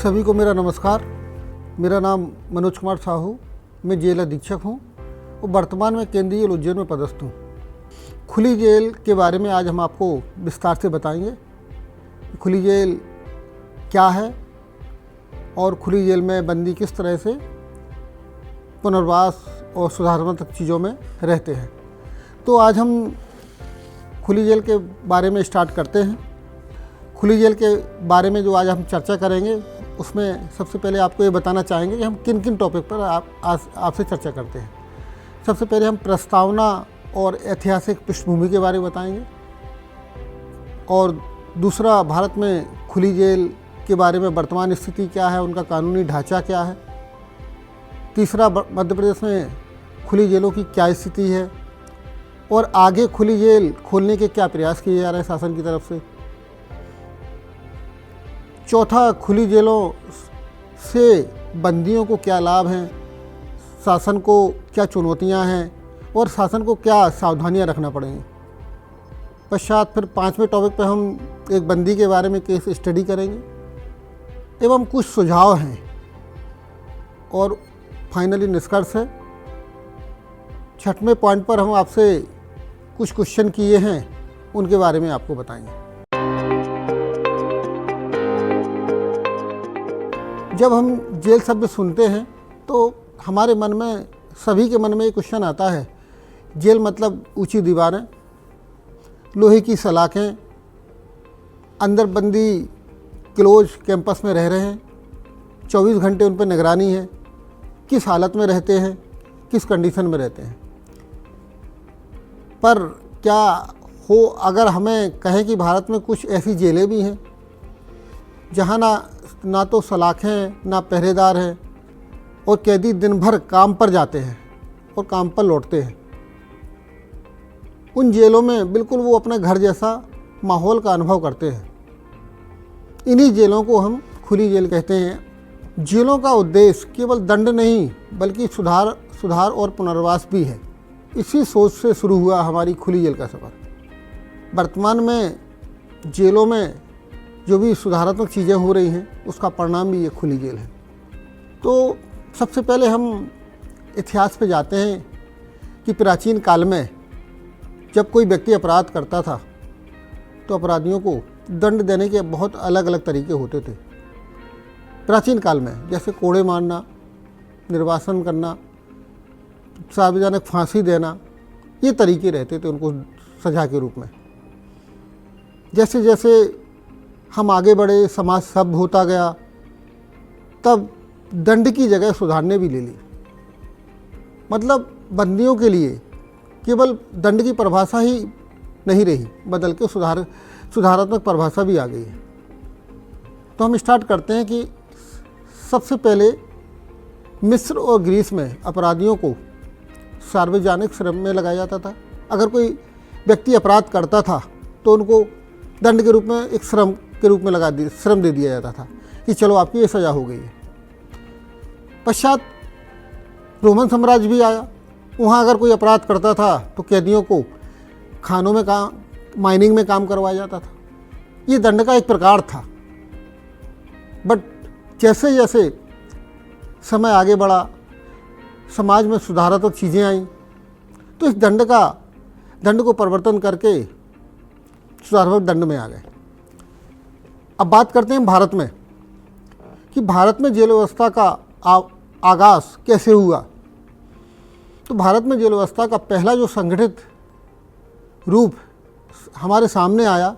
सभी को मेरा नमस्कार। मेरा नाम मनोज कुमार साहू, मैं जेल अधीक्षक हूँ और वर्तमान में केंद्रीय जेल उज्जैन में पदस्थ हूँ। खुली जेल के बारे में आज हम आपको विस्तार से बताएंगे। खुली जेल क्या है और खुली जेल में बंदी किस तरह से पुनर्वास और सुधारात्मक चीज़ों में रहते हैं। तो आज हम खुली जेल के बारे में स्टार्ट करते हैं। खुली जेल के बारे में जो आज हम चर्चा करेंगे उसमें सबसे पहले आपको ये बताना चाहेंगे कि हम किन किन टॉपिक पर आपसे चर्चा करते हैं। सबसे पहले हम प्रस्तावना और ऐतिहासिक पृष्ठभूमि के बारे में बताएंगे, और दूसरा भारत में खुली जेल के बारे में वर्तमान स्थिति क्या है, उनका कानूनी ढांचा क्या है। तीसरा मध्य प्रदेश में खुली जेलों की क्या स्थिति है और आगे खुली जेल खोलने के क्या प्रयास किए जा रहे हैं शासन की तरफ से। चौथा, खुली जेलों से बंदियों को क्या लाभ हैं, शासन को क्या चुनौतियां हैं और शासन को क्या सावधानियां रखना पड़ेंगी। पश्चात फिर पांचवें टॉपिक पर हम एक बंदी के बारे में केस स्टडी करेंगे एवं कुछ सुझाव हैं, और फाइनली निष्कर्ष है। छठवें पॉइंट पर हम आपसे कुछ क्वेश्चन किए हैं, उनके बारे में आपको बताएंगे। जब हम जेल शब्द सुनते हैं तो हमारे मन में, सभी के मन में एक क्वेश्चन आता है, जेल मतलब ऊंची दीवारें, लोहे की सलाखें, अंदर बंदी क्लोज कैंपस में रह रहे हैं, 24 घंटे उन पर निगरानी है, किस हालत में रहते हैं, किस कंडीशन में रहते हैं। पर क्या हो अगर हमें कहें कि भारत में कुछ ऐसी जेलें भी हैं जहाँ ना तो सलाखें ना पहरेदार हैं और कैदी दिन भर काम पर जाते हैं और काम पर लौटते हैं। उन जेलों में बिल्कुल वो अपने घर जैसा माहौल का अनुभव करते हैं। इन्हीं जेलों को हम खुली जेल कहते हैं। जेलों का उद्देश्य केवल दंड नहीं बल्कि सुधार और पुनर्वास भी है। इसी सोच से शुरू हुआ हमारी खुली जेल का सफ़र। वर्तमान में जेलों में जो भी सुधारात्मक चीज़ें हो रही हैं उसका परिणाम भी ये खुली जेल है। तो सबसे पहले हम इतिहास पे जाते हैं कि प्राचीन काल में जब कोई व्यक्ति अपराध करता था तो अपराधियों को दंड देने के बहुत अलग अलग तरीके होते थे। प्राचीन काल में जैसे कोड़े मारना, निर्वासन करना, सार्वजनिक फांसी देना, ये तरीके रहते थे उनको सजा के रूप में। जैसे जैसे हम आगे बढ़े, समाज सभ्य होता गया, तब दंड की जगह सुधारने भी ले ली। मतलब बंदियों के लिए केवल दंड की परिभाषा ही नहीं रही, बदल के सुधारात्मक परिभाषा भी आ गई है। तो हम स्टार्ट करते हैं कि सबसे पहले मिस्र और ग्रीस में अपराधियों को सार्वजनिक श्रम में लगाया जाता था। अगर कोई व्यक्ति अपराध करता था तो उनको दंड के रूप में एक श्रम के रूप में श्रम दे दिया जाता था कि चलो आपकी ये सज़ा हो गई है। पश्चात रोमन साम्राज्य भी आया। वहाँ अगर कोई अपराध करता था तो कैदियों को खानों में माइनिंग में काम करवाया जाता था। ये दंड का एक प्रकार था। बट जैसे जैसे समय आगे बढ़ा, समाज में सुधारात्मक चीज़ें आईं, तो इस दंड को परिवर्तन करके सुधारात्मक दंड में आ गए। अब बात करते हैं भारत में कि भारत में जेल व्यवस्था का आगाज़ कैसे हुआ। तो भारत में जेल व्यवस्था का पहला जो संगठित रूप हमारे सामने आया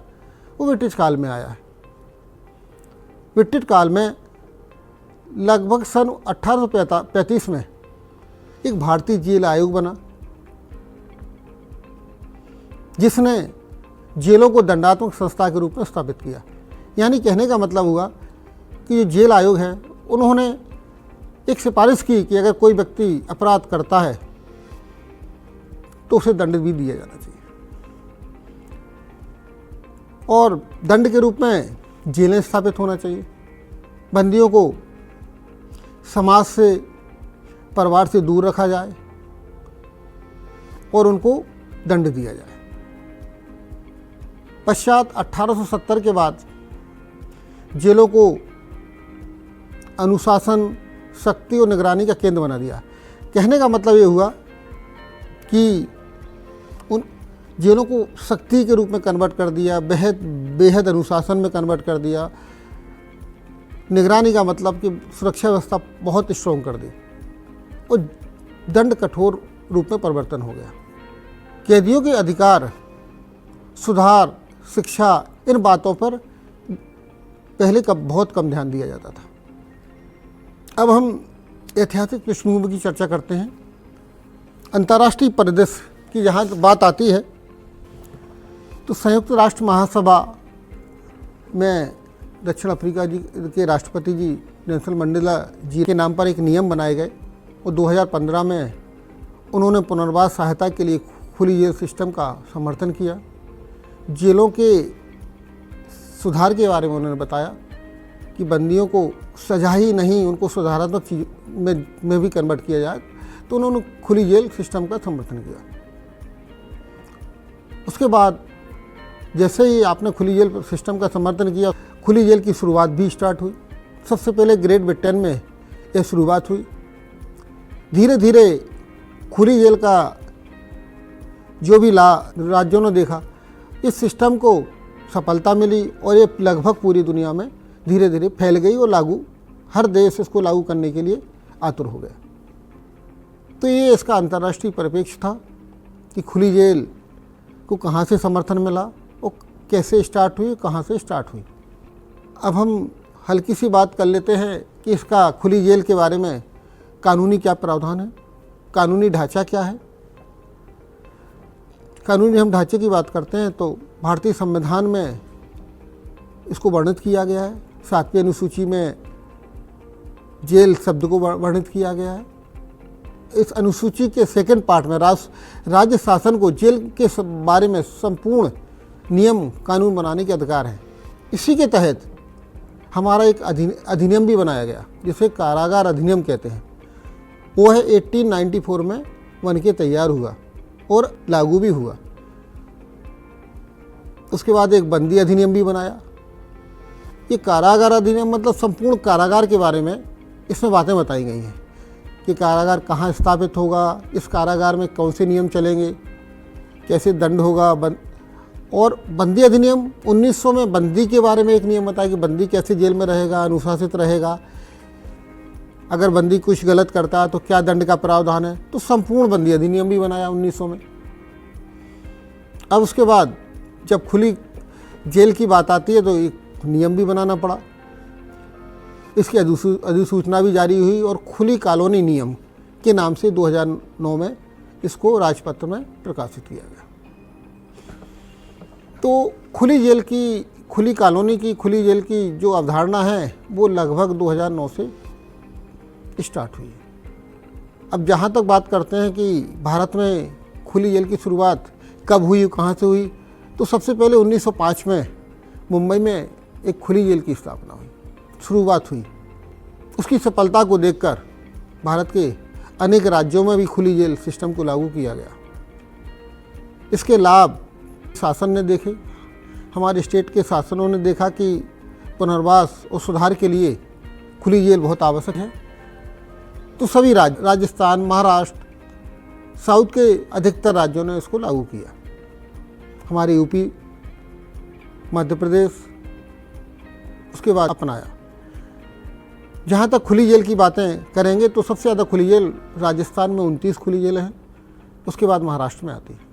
वो ब्रिटिश काल में आया है। ब्रिटिश काल में लगभग सन 1835 में एक भारतीय जेल आयोग बना, जिसने जेलों को दंडात्मक संस्था के रूप में स्थापित किया। यानी कहने का मतलब हुआ कि जो जेल आयोग है उन्होंने एक सिफारिश की कि अगर कोई व्यक्ति अपराध करता है तो उसे दंड भी दिया जाना चाहिए, और दंड के रूप में जेलें स्थापित होना चाहिए। बंदियों को समाज से, परिवार से दूर रखा जाए और उनको दंड दिया जाए। पश्चात 1870 के बाद जेलों को अनुशासन, शक्ति और निगरानी का केंद्र बना दिया। कहने का मतलब ये हुआ कि उन जेलों को शक्ति के रूप में कन्वर्ट कर दिया, बेहद अनुशासन में कन्वर्ट कर दिया। निगरानी का मतलब कि सुरक्षा व्यवस्था बहुत स्ट्रॉन्ग कर दी और दंड कठोर रूप में परिवर्तन हो गया। कैदियों के अधिकार, सुधार, शिक्षा, इन बातों पर पहले बहुत कम ध्यान दिया जाता था। अब हम ऐतिहासिक पृष्ठभूमि की चर्चा करते हैं। अंतर्राष्ट्रीय परिदृश्य की जहाँ बात आती है तो संयुक्त राष्ट्र महासभा में दक्षिण अफ्रीका जी के राष्ट्रपति जी नेल्सन मंडेला जी के नाम पर एक नियम बनाए गए और 2015 में उन्होंने पुनर्वास सहायता के लिए खुली जेल सिस्टम का समर्थन किया। जेलों के सुधार के बारे में उन्होंने बताया कि बंदियों को सजा ही नहीं, उनको सुधारात्मक चीज में भी कन्वर्ट किया जाए, तो उन्होंने खुली जेल सिस्टम का समर्थन किया। उसके बाद जैसे ही आपने खुली जेल सिस्टम का समर्थन किया, खुली जेल की शुरुआत भी स्टार्ट हुई। सबसे पहले ग्रेट ब्रिटेन में यह शुरुआत हुई। धीरे धीरे खुली जेल का जो भी राज्यों ने देखा, इस सिस्टम को सफलता मिली और ये लगभग पूरी दुनिया में धीरे धीरे फैल गई और हर देश इसको लागू करने के लिए आतुर हो गया। तो ये इसका अंतर्राष्ट्रीय परिप्रेक्ष्य था कि खुली जेल को कहाँ से समर्थन मिला और कैसे स्टार्ट हुई, कहाँ से स्टार्ट हुई। अब हम हल्की सी बात कर लेते हैं कि इसका खुली जेल के बारे में कानूनी क्या प्रावधान है, कानूनी ढांचा क्या है। कानूनी हम ढांचे की बात करते हैं तो भारतीय संविधान में इसको वर्णित किया गया है। 7वीं अनुसूची में जेल शब्द को वर्णित किया गया है। इस अनुसूची के सेकंड पार्ट में राज्य शासन को जेल के बारे में संपूर्ण नियम कानून बनाने के अधिकार हैं। इसी के तहत हमारा एक अधिनियम भी बनाया गया जिसे कारागार अधिनियम कहते हैं। वो है 1894 में बन के तैयार हुआ और लागू भी हुआ। उसके बाद एक बंदी अधिनियम भी बनाया। ये कारागार अधिनियम मतलब संपूर्ण कारागार के बारे में इसमें बातें बताई गई हैं कि कारागार कहाँ स्थापित होगा, इस कारागार में कौन से नियम चलेंगे, कैसे दंड होगा। और बंदी अधिनियम 1900 में बंदी के बारे में एक नियम बताया कि बंदी कैसे जेल में रहेगा, अनुशासित रहेगा, अगर बंदी कुछ गलत करता है तो क्या दंड का प्रावधान है। तो संपूर्ण बंदी अधिनियम भी बनाया 1900 में। अब उसके बाद जब खुली जेल की बात आती है तो एक नियम भी बनाना पड़ा। इसकी अधिसूचना भी जारी हुई और खुली कॉलोनी नियम के नाम से 2009 में इसको राजपत्र में प्रकाशित किया गया। तो खुली जेल की, खुली कॉलोनी की, खुली जेल की जो अवधारणा है वो लगभग 2009 से स्टार्ट हुई है। अब जहाँ तक बात करते हैं कि भारत में खुली जेल की शुरुआत कब हुई, कहाँ से हुई, तो सबसे पहले 1905 में मुंबई में एक खुली जेल की स्थापना हुई, शुरुआत हुई। उसकी सफलता को देखकर भारत के अनेक राज्यों में भी खुली जेल सिस्टम को लागू किया गया। इसके लाभ शासन ने देखे, हमारे स्टेट के शासनों ने देखा कि पुनर्वास और सुधार के लिए खुली जेल बहुत आवश्यक है। तो सभी राजस्थान, महाराष्ट्र, साउथ के अधिकतर राज्यों ने इसको लागू किया। हमारे यूपी, मध्य प्रदेश उसके बाद अपनाया। जहाँ तक खुली जेल की बातें करेंगे तो सबसे ज़्यादा खुली जेल राजस्थान में 29 खुली जेल हैं, उसके बाद महाराष्ट्र में आती है।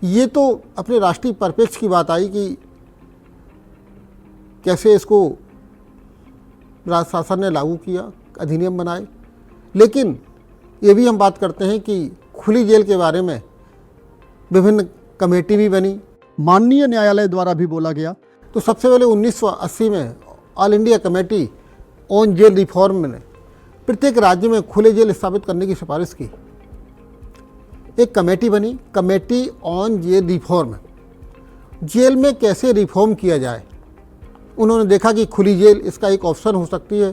ये तो अपने राष्ट्रीय परिप्रेक्ष्य की बात आई कि कैसे इसको राज्य शासन ने लागू किया, अधिनियम बनाए। लेकिन ये भी हम बात करते हैं कि खुली जेल के बारे में विभिन्न कमेटी भी बनी, माननीय न्यायालय द्वारा भी बोला गया। तो सबसे पहले 1980 में all India committee on jail reform ने प्रत्येक राज्य में खुले जेल स्थापित करने की सिफारिश की। एक कमेटी बनी, committee on jail reform, jail में कैसे रिफॉर्म किया जाए। उन्होंने देखा कि खुली जेल इसका एक ऑप्शन हो सकती है,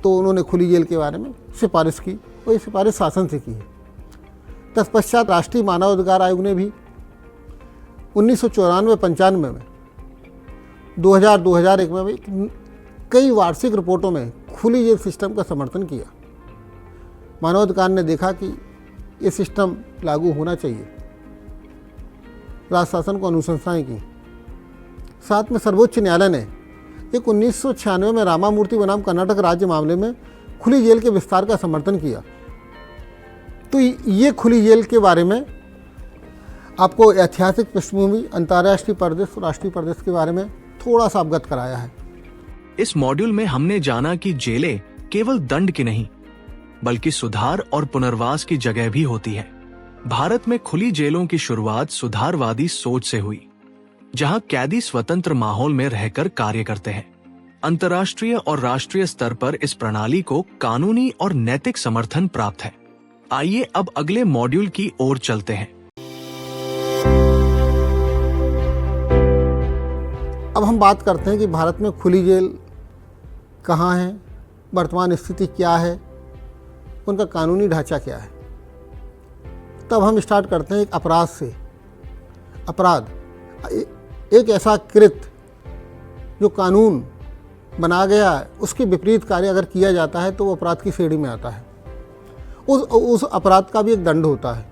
तो उन्होंने खुली जेल के बारे में सिफारिश की और ये सिफारिश शासन से की है। तत्पश्चात राष्ट्रीय मानव अधिकार आयोग ने भी 1994-95 में, 2000-2001 में भी कई वार्षिक रिपोर्टों में खुली जेल सिस्टम का समर्थन किया। मानवाधिकार ने देखा कि ये सिस्टम लागू होना चाहिए, राज शासन को अनुशंसाएं की। साथ में सर्वोच्च न्यायालय ने एक 1996 में रामामूर्ति बनाम कर्नाटक राज्य मामले में खुली जेल के विस्तार का समर्थन किया। तो ये खुली जेल के बारे में आपको ऐतिहासिक पृष्ठभूमि, अंतर्राष्ट्रीय परिदृश्य और राष्ट्रीय परिदृश्य के बारे में थोड़ा सा अवगत कराया है। इस मॉड्यूल में हमने जाना कि जेलें केवल दंड की नहीं बल्कि सुधार और पुनर्वास की जगह भी होती है। भारत में खुली जेलों की शुरुआत सुधारवादी सोच से हुई, जहां कैदी स्वतंत्र माहौल में रहकर कार्य करते हैं। अंतर्राष्ट्रीय और राष्ट्रीय स्तर पर इस प्रणाली को कानूनी और नैतिक समर्थन प्राप्त है। आइए अब अगले मॉड्यूल की ओर चलते हैं। अब हम बात करते हैं कि भारत में खुली जेल कहाँ है, वर्तमान स्थिति क्या है, उनका कानूनी ढांचा क्या है। तब हम स्टार्ट करते हैं एक अपराध से। अपराध एक ऐसा कृत्य जो कानून बना गया है, उसके विपरीत कार्य अगर किया जाता है तो वो अपराध की श्रेणी में आता है। उस अपराध का भी एक दंड होता है।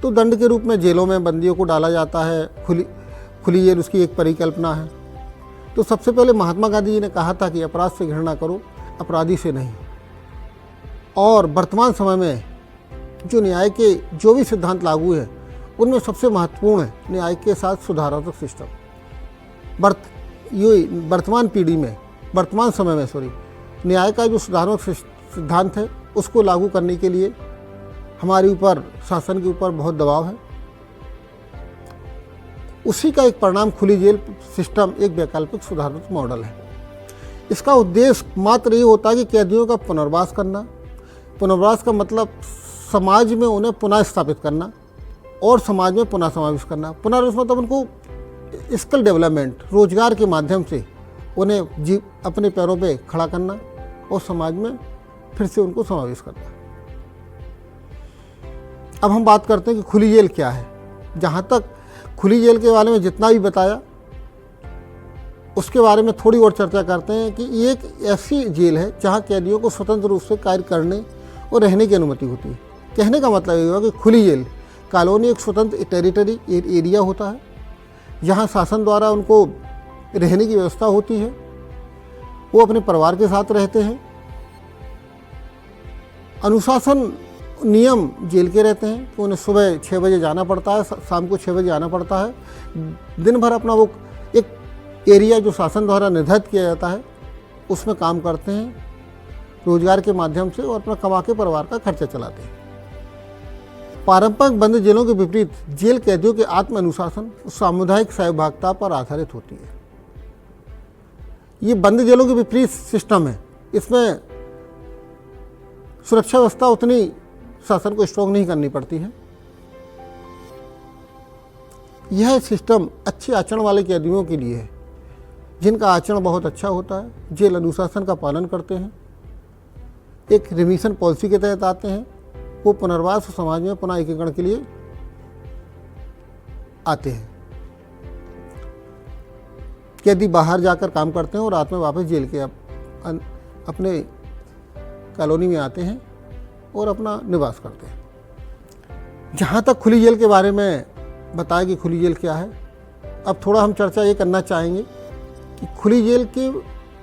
तो दंड के रूप में जेलों में बंदियों को डाला जाता है। खुली जेल उसकी एक परिकल्पना है। तो सबसे पहले महात्मा गांधी जी ने कहा था कि अपराध से घृणा करो, अपराधी से नहीं। और वर्तमान समय में जो न्याय के जो भी सिद्धांत लागू हैं उनमें सबसे महत्वपूर्ण है न्याय के साथ सुधारात्मक सिस्टम। वर्तमान पीढ़ी में, वर्तमान समय में न्याय का जो सुधारात्मक सिद्धांत है उसको लागू करने के लिए हमारे ऊपर, शासन के ऊपर बहुत दबाव है। उसी का एक परिणाम खुली जेल सिस्टम एक वैकल्पिक सुधारात्मक मॉडल है। इसका उद्देश्य मात्र ये होता है कि कैदियों का पुनर्वास करना। पुनर्वास का मतलब समाज में उन्हें पुनः स्थापित करना और समाज में पुनः समावेश करना। पुनर्वास मतलब उनको स्किल डेवलपमेंट, रोजगार के माध्यम से उन्हें अपने पैरों पे खड़ा करना और समाज में फिर से उनको समावेश करना। अब हम बात करते हैं कि खुली जेल क्या है। जहाँ तक खुली जेल के बारे में जितना भी बताया उसके बारे में थोड़ी और चर्चा करते हैं कि ये एक ऐसी जेल है जहाँ कैदियों को स्वतंत्र रूप से कार्य करने और रहने की अनुमति होती है। कहने का मतलब ये हुआ कि खुली जेल कॉलोनी एक स्वतंत्र टेरिटरी एरिया होता है जहाँ शासन द्वारा उनको रहने की व्यवस्था होती है। वो अपने परिवार के साथ रहते हैं। अनुशासन नियम जेल के रहते हैं कि उन्हें सुबह 6 बजे जाना पड़ता है, शाम को 6 बजे आना पड़ता है। दिन भर अपना वो एक एरिया जो शासन द्वारा निर्धारित किया जाता है उसमें काम करते हैं रोजगार के माध्यम से और अपना कमा के परिवार का खर्चा चलाते हैं। पारंपरिक बंद जेलों के विपरीत जेल कैदियों के आत्म अनुशासन और सामुदायिक सहभागिता पर आधारित होती है। ये बंद जेलों के विपरीत सिस्टम है। इसमें सुरक्षा व्यवस्था उतनी शासन को स्ट्रॉन्ग नहीं करनी पड़ती है। यह सिस्टम अच्छे आचरण वाले कैदियों के लिए है जिनका आचरण बहुत अच्छा होता है, जेल अनुशासन का पालन करते हैं, एक रिमिशन पॉलिसी के तहत आते हैं, वो पुनर्वास और समाज में पुनः एकीकरण के लिए आते हैं। कैदी बाहर जाकर काम करते हैं और रात में वापस जेल के अपने कॉलोनी में आते हैं और अपना निवास करते हैं। जहाँ तक खुली जेल के बारे में बताया कि खुली जेल क्या है, अब थोड़ा हम चर्चा ये करना चाहेंगे कि खुली जेल के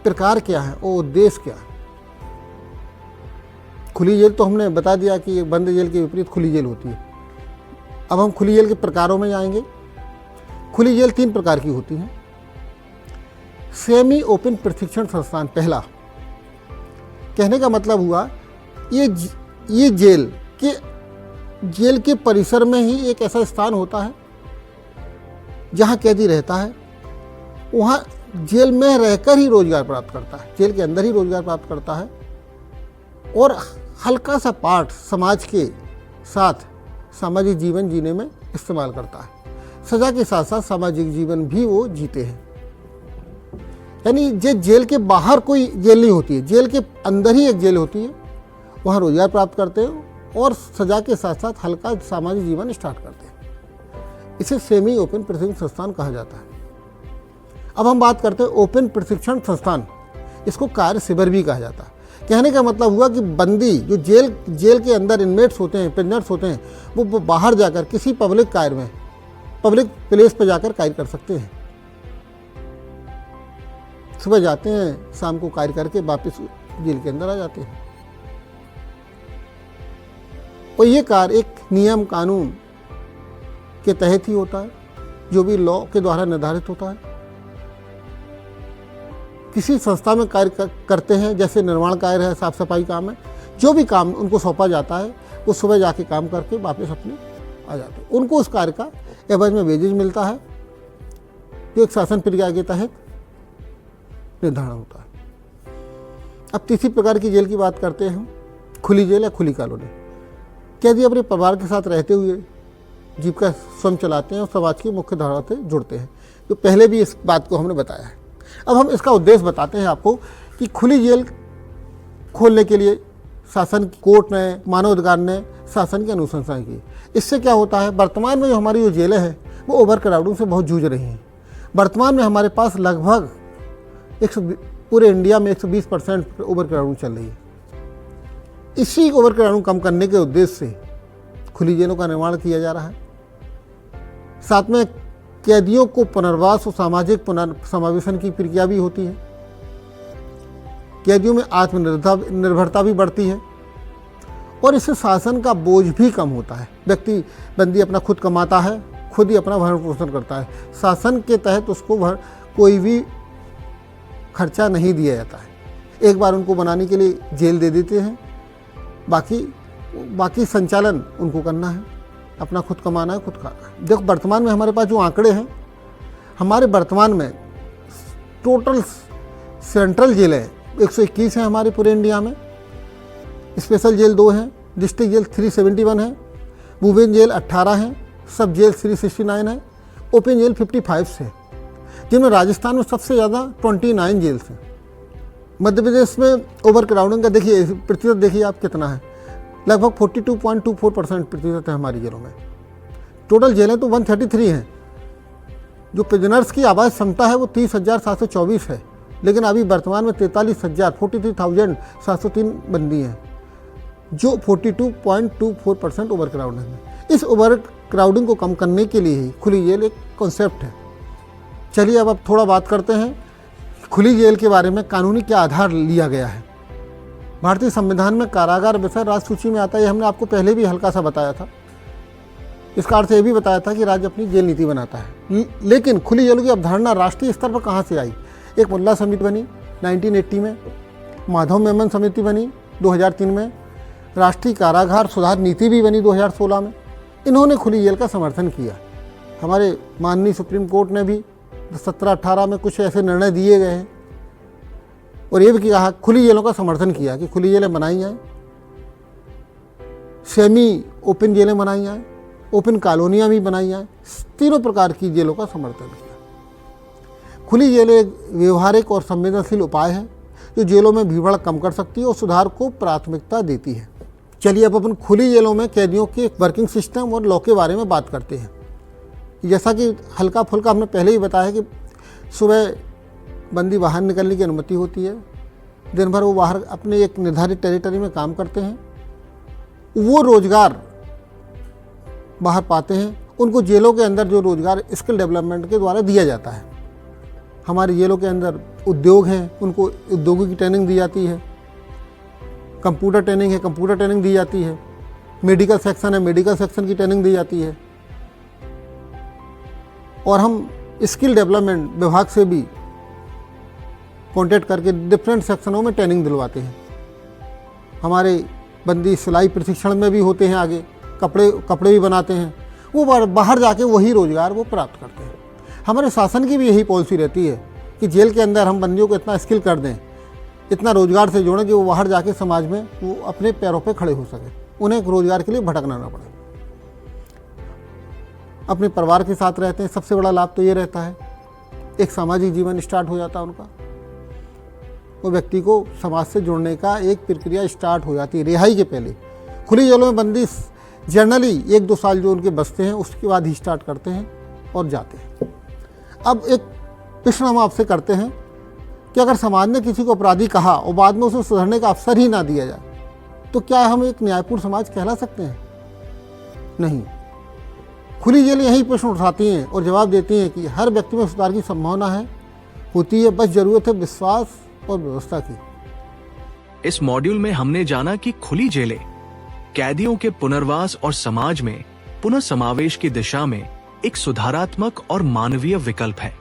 प्रकार क्या है और उद्देश्य क्या है। खुली जेल तो हमने बता दिया कि बंद जेल के विपरीत खुली जेल होती है। अब हम खुली जेल के प्रकारों में जाएंगे। खुली जेल 3 प्रकार की होती हैं। सेमी ओपन प्रशिक्षण संस्थान पहला, कहने का मतलब हुआ ये जेल के परिसर में ही एक ऐसा स्थान होता है जहाँ कैदी रहता है। वहाँ जेल में रहकर ही रोजगार प्राप्त करता है, जेल के अंदर ही रोजगार प्राप्त करता है और हल्का सा पार्ट समाज के साथ सामाजिक जीवन जीने में इस्तेमाल करता है। सजा के साथ साथ सामाजिक जीवन भी वो जीते हैं। यानी जेल के बाहर कोई जेल नहीं होती है, जेल के अंदर ही एक जेल होती है। वहाँ रोजगार प्राप्त करते हैं और सजा के साथ साथ हल्का सामाजिक जीवन स्टार्ट करते हैं। इसे सेमी ओपन प्रशिक्षण संस्थान कहा जाता है। अब हम बात करते हैं ओपन प्रशिक्षण संस्थान। इसको कार्य शिविर भी कहा जाता है। कहने का मतलब हुआ कि बंदी जो जेल के अंदर इनमेट्स होते हैं, प्रिजनर्स होते हैं, वो बाहर जाकर किसी पब्लिक कार्य में, पब्लिक प्लेस पर जाकर कार्य कर सकते हैं। सुबह जाते हैं, शाम को कार्य करके वापस जेल के अंदर आ जाते हैं। और ये कार्य एक नियम कानून के तहत ही होता है, जो भी लॉ के द्वारा निर्धारित होता है। किसी संस्था में कार्य करते हैं, जैसे निर्माण कार्य है, साफ सफाई काम है, जो भी काम उनको सौंपा जाता है वो सुबह जाके काम करके वापस अपने आ जाते हैं। उनको उस कार्य का एवज में वेजेज मिलता है, जो एक शासन प्रक्रिया के तहत निर्धारण होता है। अब तीसरी प्रकार की जेल की बात करते हैं हम, खुली जेल या खुली कॉलोनी। कैदी अपने परिवार के साथ रहते हुए जीविका स्वयं चलाते हैं और समाज की मुख्य धारा से जुड़ते हैं, तो पहले भी इस बात को हमने बताया है। अब हम इसका उद्देश्य बताते हैं आपको कि खुली जेल खोलने के लिए शासन कोर्ट ने, मानव अधिकार ने शासन की अनुशंसा की। इससे क्या होता है, वर्तमान में जो हमारी जो जेलें हैं वो ओवर क्राउडिंग से बहुत जूझ रही हैं। वर्तमान में हमारे पास लगभग पूरे इंडिया में 120% ओवर क्राउडिंग चल रही है। इसी ओवर क्राउडिंग कम करने के उद्देश्य से खुली जेलों का निर्माण किया जा रहा है। साथ में कैदियों को पुनर्वास और सामाजिक पुनर्समावेशन की प्रक्रिया भी होती है। कैदियों में आत्मनिर्भरता भी बढ़ती है और इससे शासन का बोझ भी कम होता है। बंदी अपना खुद कमाता है, खुद ही अपना भरण पोषण करता है। शासन के तहत उसको कोई भी खर्चा नहीं दिया जाता है। एक बार उनको बनाने के लिए जेल दे देते हैं, बाकी संचालन उनको करना है, अपना खुद कमाना है, खुद खाना है। देखो वर्तमान में हमारे पास जो आंकड़े हैं, हमारे वर्तमान में टोटल सेंट्रल जेलें 121 हैं हमारे पूरे इंडिया में, स्पेशल जेल 2 हैं, डिस्ट्रिक्ट जेल 371 है, वुमेन जेल 18 हैं, सब जेल 369 है, ओपन जेल 55 है, जिनमें राजस्थान में सबसे ज़्यादा 29 जेल्स हैं। मध्य प्रदेश में ओवर क्राउडिंग का देखिए प्रतिशत, देखिए आप कितना है, लगभग 42.24% प्रतिशत है हमारी जेलों में। टोटल जेलें तो 133 हैं। जो प्रिजनर्स की आवाज़ क्षमता है वो 30,724 है, लेकिन अभी वर्तमान में 43,703 बंदी हैं, जो 42.24% ओवर क्राउडिंग है। इस ओवर क्राउडिंग को कम करने के लिए ही खुली जेल एक कॉन्सेप्ट है। चलिए अब थोड़ा बात करते हैं खुली जेल के बारे में, कानूनी क्या आधार लिया गया है। भारतीय संविधान में कारागार विषय राज्य सूची में आता है, हमने आपको पहले भी हल्का सा बताया था। इसका अर्थ ये भी बताया था कि राज्य अपनी जेल नीति बनाता है। लेकिन खुली जेलों की अवधारणा राष्ट्रीय स्तर पर कहाँ से आई? एक मुल्ला समिति बनी 1980 में, माधव मेमन समिति बनी 2003 में, राष्ट्रीय कारागार सुधार नीति भी बनी 2016 में। इन्होंने खुली जेल का समर्थन किया। हमारे माननीय सुप्रीम कोर्ट ने भी 17-18 में कुछ ऐसे निर्णय दिए गए हैं और ये भी कहा, खुली जेलों का समर्थन किया कि खुली जेलें बनाई जाएँ, सेमी ओपन जेलें बनाई जाएँ, ओपन कॉलोनियाँ भी बनाई जाएँ। तीनों प्रकार की जेलों का समर्थन किया। खुली जेलें एक व्यवहारिक और संवेदनशील उपाय है जो जेलों में भीड़ कम कर सकती है और सुधार को प्राथमिकता देती है। चलिए अब अपन खुली जेलों में कैदियों के वर्किंग सिस्टम और लॉ के बारे में बात करते हैं। जैसा कि हल्का फुल्का हमने पहले ही बताया कि सुबह बंदी बाहर निकलने की अनुमति होती है, दिन भर वो बाहर अपने एक निर्धारित टेरिटरी में काम करते हैं, वो रोजगार बाहर पाते हैं। उनको जेलों के अंदर जो रोजगार स्किल डेवलपमेंट के द्वारा दिया जाता है। हमारी जेलों के अंदर उद्योग हैं, उनको उद्योगों की ट्रेनिंग दी जाती है, कंप्यूटर ट्रेनिंग है, कंप्यूटर ट्रेनिंग दी जाती है, मेडिकल सेक्शन है, मेडिकल सेक्शन की ट्रेनिंग दी जाती है। और हम स्किल डेवलपमेंट विभाग से भी कॉन्टेक्ट करके डिफरेंट सेक्शनों में ट्रेनिंग दिलवाते हैं। हमारे बंदी सिलाई प्रशिक्षण में भी होते हैं, आगे कपड़े भी बनाते हैं। वो बाहर जाके वही रोजगार वो प्राप्त करते हैं। हमारे शासन की भी यही पॉलिसी रहती है कि जेल के अंदर हम बंदियों को इतना स्किल कर दें, इतना रोजगार से जोड़ें कि वो बाहर जाके समाज में वो अपने पैरों पे खड़े हो सकें, उन्हें रोजगार के लिए भटकना ना पड़े, अपने परिवार के साथ रहते हैं। सबसे बड़ा लाभ तो ये रहता है, एक सामाजिक जीवन स्टार्ट हो जाता है उनका, वो व्यक्ति को समाज से जुड़ने का एक प्रक्रिया स्टार्ट हो जाती है रिहाई के पहले। खुली जेलों में बंदी जनरली 1-2 साल जो उनके बचते हैं उसके बाद ही स्टार्ट करते हैं और जाते हैं। अब एक प्रश्न हम आपसे करते हैं कि अगर समाज ने किसी को अपराधी कहा और बाद में उसे सुधरने का अवसर ही ना दिया जाए तो क्या हम एक न्यायपूर्ण समाज कहला सकते हैं? नहीं। खुली जेलें यही प्रश्न उठाती हैं और जवाब देती हैं कि हर व्यक्ति में सुधार की संभावना है, होती है, बस जरूरत है विश्वास और व्यवस्था की। इस मॉड्यूल में हमने जाना कि खुली जेलें कैदियों के पुनर्वास और समाज में पुनः समावेश की दिशा में एक सुधारात्मक और मानवीय विकल्प है।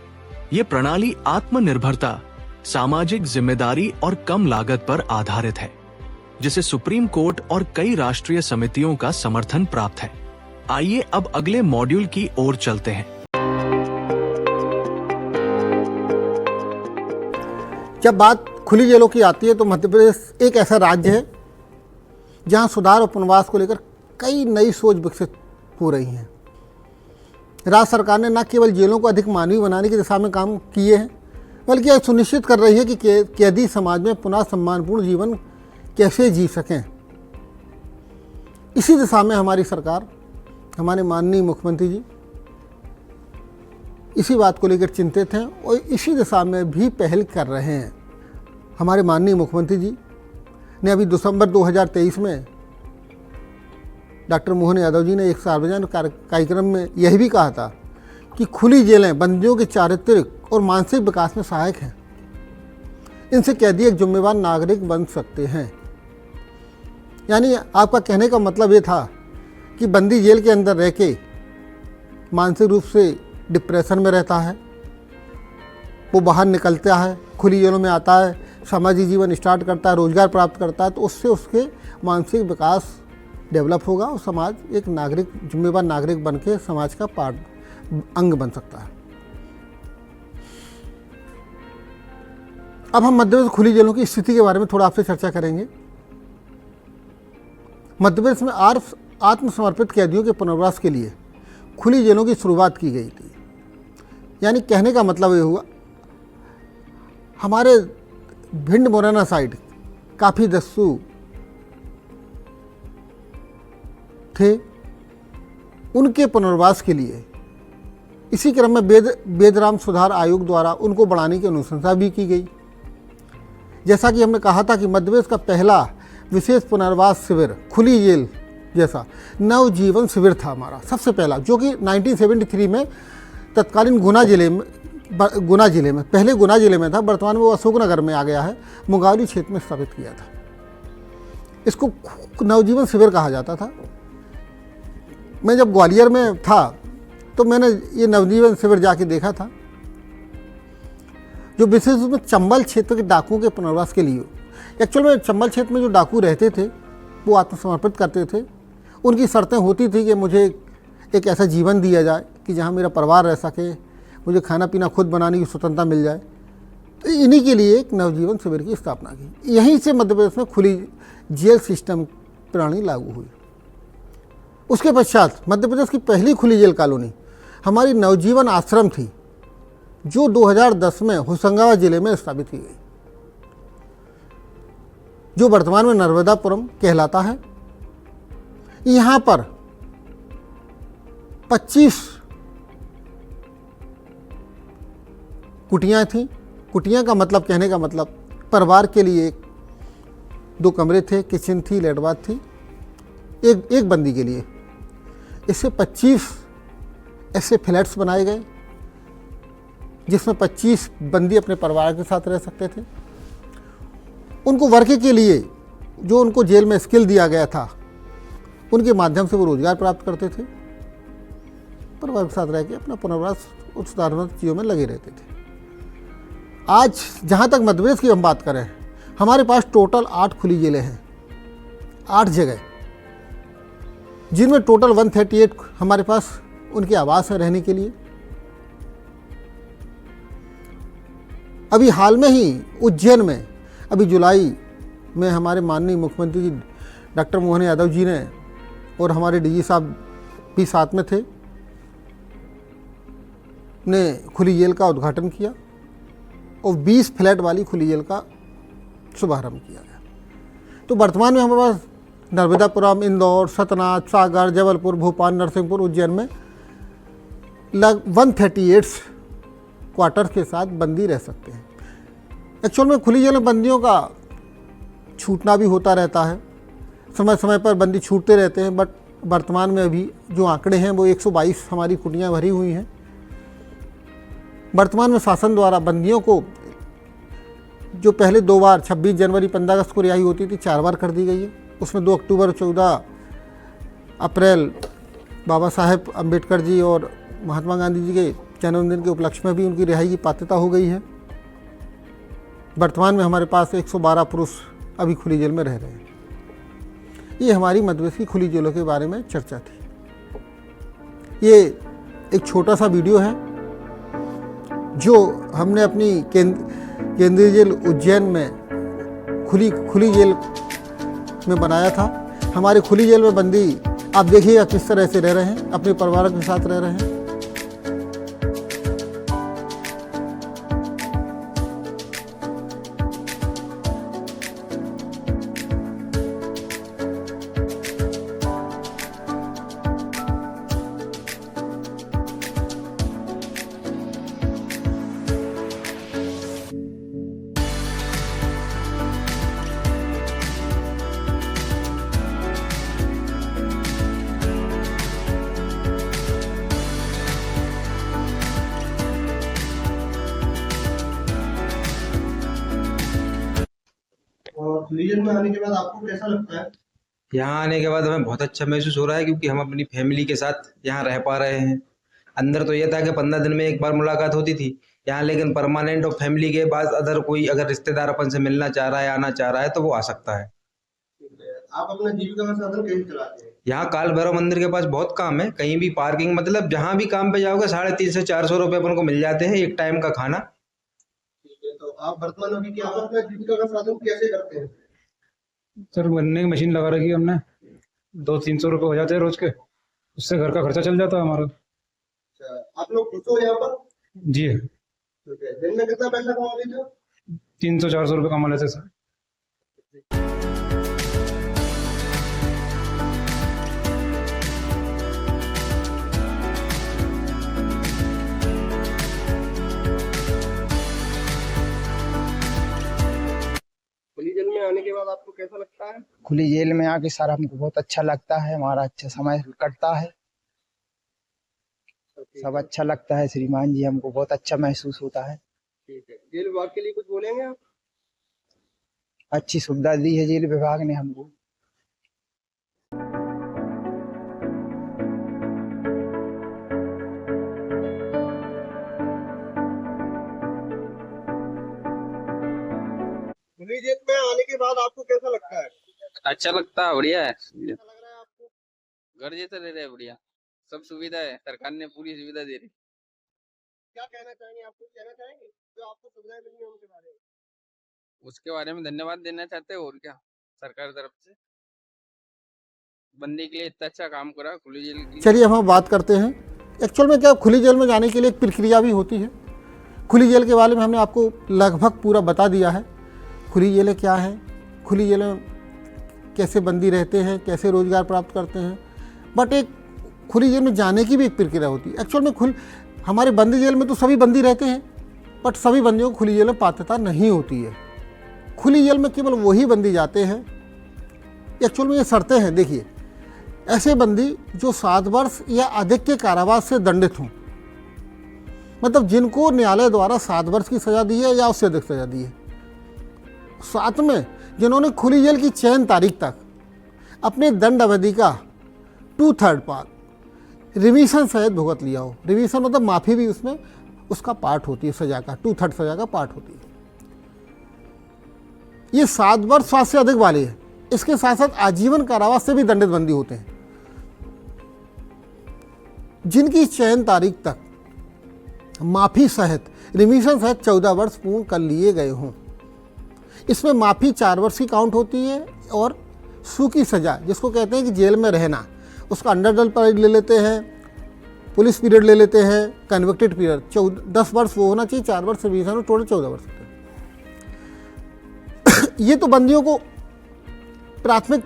ये प्रणाली आत्मनिर्भरता, सामाजिक जिम्मेदारी और कम लागत पर आधारित है, जिसे सुप्रीम कोर्ट और कई राष्ट्रीय समितियों का समर्थन प्राप्त है। आइए अब अगले मॉड्यूल की ओर चलते हैं। जब बात खुली जेलों की आती है तो मध्य प्रदेश एक ऐसा राज्य है जहां सुधार और पुनर्वास को लेकर कई नई सोच विकसित हो रही हैं। राज्य सरकार ने न केवल जेलों को अधिक मानवीय बनाने की दिशा में काम किए हैं, बल्कि यह सुनिश्चित कर रही है कि कैदी समाज में पुनः सम्मानपूर्ण जीवन कैसे जी सकें। इसी दिशा में हमारी सरकार, हमारे माननीय मुख्यमंत्री जी इसी बात को लेकर चिंतित हैं और इसी दिशा में भी पहल कर रहे हैं। हमारे माननीय मुख्यमंत्री जी ने अभी दिसंबर 2023 में डॉक्टर मोहन यादव जी ने एक सार्वजनिक कार्यक्रम में यह भी कहा था कि खुली जेलें बंदियों के चारित्रिक और मानसिक विकास में सहायक हैं। इनसे कैदी एक जिम्मेवार नागरिक बन सकते हैं। यानी आपका कहने का मतलब ये था कि बंदी जेल के अंदर रह के मानसिक रूप से डिप्रेशन में रहता है, वो बाहर निकलता है, खुली जेलों में आता है, सामाजिक जीवन स्टार्ट करता है, रोजगार प्राप्त करता है, तो उससे उसके मानसिक विकास डेवलप होगा और समाज एक नागरिक, जिम्मेवार नागरिक बन के समाज का अंग बन सकता है। अब हम मध्य प्रदेश खुली जेलों की स्थिति के बारे में थोड़ा आपसे चर्चा करेंगे। मध्य प्रदेश में आत्मसमर्पित कैदियों के पुनर्वास के लिए खुली जेलों की शुरुआत की गई थी। यानी कहने का मतलब ये हुआ, हमारे भिंड मुरैना साइड काफ़ी दस्यु थे, उनके पुनर्वास के लिए इसी क्रम में बेदराम सुधार आयोग द्वारा उनको बढ़ाने की अनुशंसा भी की गई। जैसा कि हमने कहा था कि मध्य प्रदेश का पहला विशेष पुनर्वास शिविर खुली जेल जैसा नवजीवन शिविर था हमारा सबसे पहला, जो कि 1973 में तत्कालीन गुना जिले में पहले गुना जिले में था, वर्तमान में वो अशोकनगर में आ गया है, मुंगावली क्षेत्र में स्थापित किया था। इसको नवजीवन शिविर कहा जाता था। मैं जब ग्वालियर में था तो मैंने ये नवजीवन शिविर जाके देखा था, जो विशेष रूप में चंबल क्षेत्र के डाकुओं के पुनर्वास के लिए। एक्चुअल में चंबल क्षेत्र में जो डाकू रहते थे वो आत्मसमर्पित करते थे। उनकी शर्तें होती थी कि मुझे एक ऐसा जीवन दिया जाए कि जहाँ मेरा परिवार रह सके, मुझे खाना पीना खुद बनाने की स्वतंत्रता मिल जाए। तो इन्हीं के लिए एक नवजीवन शिविर की स्थापना की। यहीं से मध्य प्रदेश में खुली जेल सिस्टम प्रणाली लागू हुई। उसके पश्चात मध्य प्रदेश की पहली खुली जेल कॉलोनी हमारी नवजीवन आश्रम थी, जो 2010 में होशंगाबाद जिले में स्थापित की गई, जो वर्तमान में नर्मदापुरम कहलाता है। यहाँ पर 25 कुटियाँ थीं। कुटियाँ का मतलब, कहने का मतलब, परिवार के लिए 2 कमरे थे, किचन थी, लेट बाथ थी, एक बंदी के लिए। इससे 25 ऐसे फ्लैट्स बनाए गए जिसमें 25 बंदी अपने परिवार के साथ रह सकते थे। उनको वर्क के लिए जो उनको जेल में स्किल दिया गया था, उनके माध्यम से वो रोजगार प्राप्त करते थे, परिवार के साथ रह के अपना पुनर्वास और सुधारात्मक चीज़ों में लगे रहते थे। आज जहाँ तक मध्य प्रदेश की हम बात करें, हमारे पास टोटल 8 खुली जेलें हैं, 8 जगह, जिनमें टोटल 138 हमारे पास उनके आवास है रहने के लिए। अभी हाल में ही उज्जैन में, अभी जुलाई में हमारे माननीय मुख्यमंत्री जी डॉक्टर मोहन यादव जी ने और हमारे डीजी साहब भी साथ में थे, ने खुली जेल का उद्घाटन किया और 20 फ्लैट वाली खुली जेल का शुभारंभ किया गया। तो वर्तमान में हमारे पास नर्मदापुरम, इंदौर, सतना, सागर, जबलपुर, भोपाल, नरसिंहपुर, उज्जैन में लगभग 138 क्वार्टर के साथ बंदी रह सकते हैं। एक्चुअल में खुली जेल में बंदियों का छूटना भी होता रहता है, समय समय पर बंदी छूटते रहते हैं, बट वर्तमान में अभी जो आंकड़े हैं वो 122 हमारी कुटियाँ भरी हुई हैं। वर्तमान में शासन द्वारा बंदियों को जो पहले 2 बार 26 जनवरी 15 अगस्त को रिहाई होती थी 4 बार कर दी गई है। उसमें 2 अक्टूबर 14 अप्रैल बाबा साहेब अम्बेडकर जी और महात्मा गांधी जी के जन्मदिन के उपलक्ष्य में भी उनकी रिहाई की पात्रता हो गई है। वर्तमान में हमारे पास 112 पुरुष अभी खुली जेल में रह रहे हैं। ये हमारी मध्य प्रदेश की खुली जेलों के बारे में चर्चा थी। ये एक छोटा सा वीडियो है जो हमने अपनी केंद्रीय जेल उज्जैन में खुली जेल में बनाया था। हमारी खुली जेल में बंदी आप देखिएगा किस तरह से रह रहे हैं, अपने परिवार के साथ रह रहे हैं। और खुली जेल में आने के बाद आपको कैसा लगता है? यहाँ आने के बाद हमें बहुत अच्छा महसूस हो रहा है क्योंकि हम अपनी फैमिली के साथ यहाँ रह पा रहे हैं। अंदर तो यह था कि 15 दिन में एक बार मुलाकात होती थी यहाँ, लेकिन परमानेंट और फैमिली के बाद अगर रिश्तेदार अपन से मिलना चाह रहा है, आना चाह रहा है तो वो आ सकता है। आप अपना जीविका का साधन कैसे चलाते हैं? यहाँ काल भैरव मंदिर के पास बहुत काम है, कहीं भी पार्किंग, मतलब जहाँ भी काम पे जाओगे 350 से 400 रुपये अपन को मिल जाते हैं एक टाइम का खाना। ठीक है, तो आप वर्तमान में क्या आप अपना जीविका का साधन कैसे करते हैं? सर बनने की मशीन लगा रखी है हमने, 200-300 रुपये हो जाते हैं रोज के, उससे घर का खर्चा चल जाता है हमारा। अच्छा, आप लोग खुश हो यहाँ पर? जी ठीक है, दिन में कितना पैसा कमा लेते हो? 300-400 रुपये कमा लेते हैं सर। खुली जेल में आने के बाद आपको कैसा लगता है? खुली जेल में आके सर हमको बहुत अच्छा लगता है, हमारा अच्छा समय कटता है, सब अच्छा लगता है। श्रीमान जी हमको बहुत अच्छा महसूस होता है। ठीक है, जेल विभाग के लिए कुछ बोलेंगे आप? अच्छी सुविधा दी है जेल विभाग ने हमको। खुली जेल में आने के बाद आपको कैसा लगता है? अच्छा लगता है, बढ़िया है। कैसा लग रहा है आपको? घर जैसा रह रहा है, बढ़िया, सब सुविधा है, सरकार ने पूरी सुविधा दे रही। क्या कहना चाहेंगे, आप कुछ कहना चाहेंगे जो आपको सुविधाएं मिली हैं उनके बारे में? उसके बारे में धन्यवाद देना चाहते हैं, और क्या, सरकार की तरफ से बंदी के लिए इतना अच्छा काम करा खुली जेल की। चलिए हम बात करते हैं एक्चुअल में क्या खुली जेल में जाने के लिए एक प्रक्रिया भी होती है। खुली जेल के बारे में हमने आपको लगभग पूरा बता दिया है। खुली जेलें क्या हैं, खुली जेल में कैसे बंदी रहते हैं, कैसे रोज़गार प्राप्त करते हैं, बट एक खुली जेल में जाने की भी एक प्रक्रिया होती है। एक्चुअल में हमारे बंदी जेल में तो सभी बंदी रहते हैं, बट सभी बंदियों को खुली जेल में पात्रता नहीं होती है। खुली जेल में केवल वही बंदी जाते हैं। एक्चुअल में ये शर्तें हैं, देखिए, ऐसे बंदी जो 7 वर्ष या अधिक के कारावास से दंडित हों, मतलब जिनको न्यायालय द्वारा 7 वर्ष की सज़ा दी है या उससे अधिक सज़ा दी है। साथ में जिन्होंने खुली जेल की चयन तारीख तक अपने दंड अवधि का 2/3 पार्ट रिविजन सहित भुगत लिया हो। रिविजन मतलब माफ़ी भी उसमें उसका पार्ट होती है, सज़ा का 2/3 सज़ा का पार्ट होती है। ये 7 वर्ष से अधिक वाले हैं। इसके साथ साथ आजीवन कारावास से भी दंडित बंदी होते हैं जिनकी चयन तारीख तक माफ़ी सहित रिमिशन सहित 14 वर्ष पूर्ण कर लिए गए हों। इसमें माफ़ी 4 वर्ष की काउंट होती है और सूखी सज़ा जिसको कहते हैं कि जेल में रहना, उसका अंडरडल पीरियड ले लेते हैं, पुलिस पीरियड ले लेते हैं, कन्विक्टेड पीरियड 10 वर्ष वो होना चाहिए, 4 वर्ष रिविजन में टोटल 14 वर्ष होते हैं। ये तो बंदियों को प्राथमिक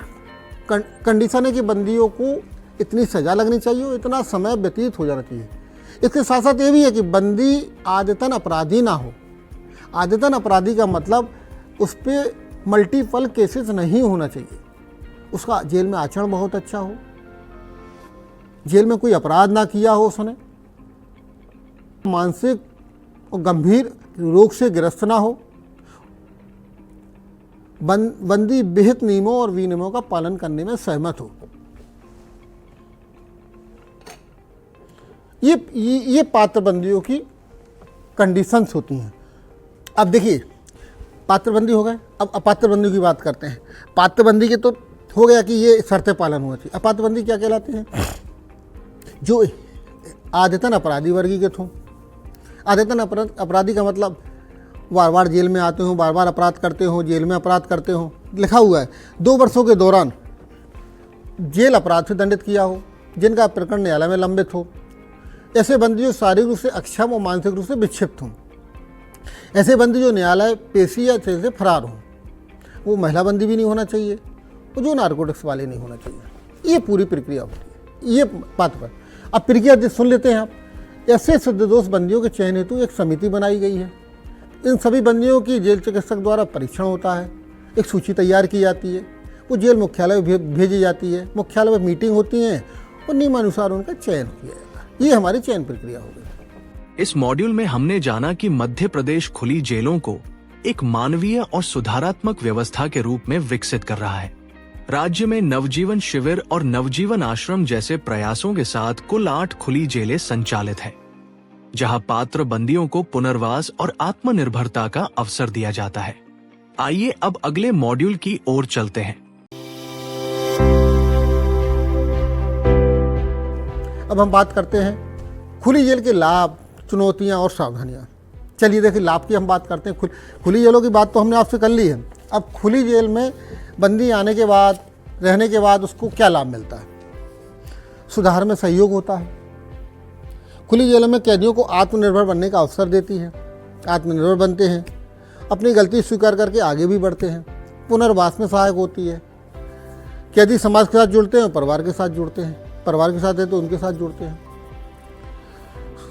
कंडीशन है कि बंदियों को इतनी सज़ा लगनी चाहिए, इतना समय व्यतीत हो जाना चाहिए। इसके साथ साथ ये भी है कि बंदी आदतन अपराधी ना हो। आदतन अपराधी का मतलब उस पर मल्टीपल केसेस नहीं होना चाहिए, उसका जेल में आचरण बहुत अच्छा हो, जेल में कोई अपराध ना किया हो उसने, मानसिक और गंभीर रोग से ग्रस्त ना हो, बंदी विहित नियमों और विनियमों का पालन करने में सहमत हो। ये पात्र बंदियों की कंडीशंस होती हैं। अब देखिए, पात्रबंदी हो गए, अब अपात्रबंदी की बात करते हैं। पात्रबंदी के तो हो गया कि ये शर्तें पालन होना चाहिए। अपात्रबंदी क्या कहलाते हैं? जो आदतन अपराधी वर्गीकृत हों। आदतन अपराधी का मतलब बार बार जेल में आते हो, बार बार अपराध करते हो, जेल में अपराध करते हो। लिखा हुआ है 2 वर्षों के दौरान जेल अपराध से दंडित किया हो, जिनका प्रकरण न्यायालय में लंबित हो। ऐसे बंदी जो शारीरिक रूप से अक्षम और मानसिक रूप से विक्षिप्त हों। ऐसे बंदी जो न्यायालय पेशी या जेल से फरार हों। वो महिला बंदी भी नहीं होना चाहिए, वो जो नारकोटिक्स वाले नहीं होना चाहिए। ये पूरी प्रक्रिया होती है, ये बात पर। अब प्रक्रिया सुन लेते हैं आप। ऐसे सिद्धदोष बंदियों के चयन हेतु एक समिति बनाई गई है। इन सभी बंदियों की जेल चिकित्सक द्वारा परीक्षण होता है, एक सूची तैयार की जाती है, वो जेल मुख्यालय भेजी जाती है, मुख्यालय में मीटिंग होती है और नियमानुसार उनका चयन किया जाता है। ये हमारी चयन प्रक्रिया हो गई। इस मॉड्यूल में हमने जाना कि मध्य प्रदेश खुली जेलों को एक मानवीय और सुधारात्मक व्यवस्था के रूप में विकसित कर रहा है। राज्य में नवजीवन शिविर और नवजीवन आश्रम जैसे प्रयासों के साथ कुल 8 खुली जेलें संचालित है, जहां पात्र बंदियों को पुनर्वास और आत्मनिर्भरता का अवसर दिया जाता है। आइए अब अगले मॉड्यूल की ओर चलते हैं। अब हम बात करते हैं खुली जेल के लाभ, चुनौतियां और सावधानियां। चलिए देखिए, लाभ की हम बात करते हैं। खुली जेलों की बात तो हमने आपसे कर ली है। अब खुली जेल में बंदी आने के बाद, रहने के बाद उसको क्या लाभ मिलता है? सुधार में सहयोग होता है। खुली जेलों में कैदियों को आत्मनिर्भर बनने का अवसर देती है। आत्मनिर्भर बनते हैं, अपनी गलती स्वीकार करके आगे भी बढ़ते हैं। पुनर्वास में सहायक होती है। कैदी समाज के साथ जुड़ते हैं, परिवार के साथ जुड़ते हैं। परिवार के साथ है तो उनके साथ जुड़ते हैं।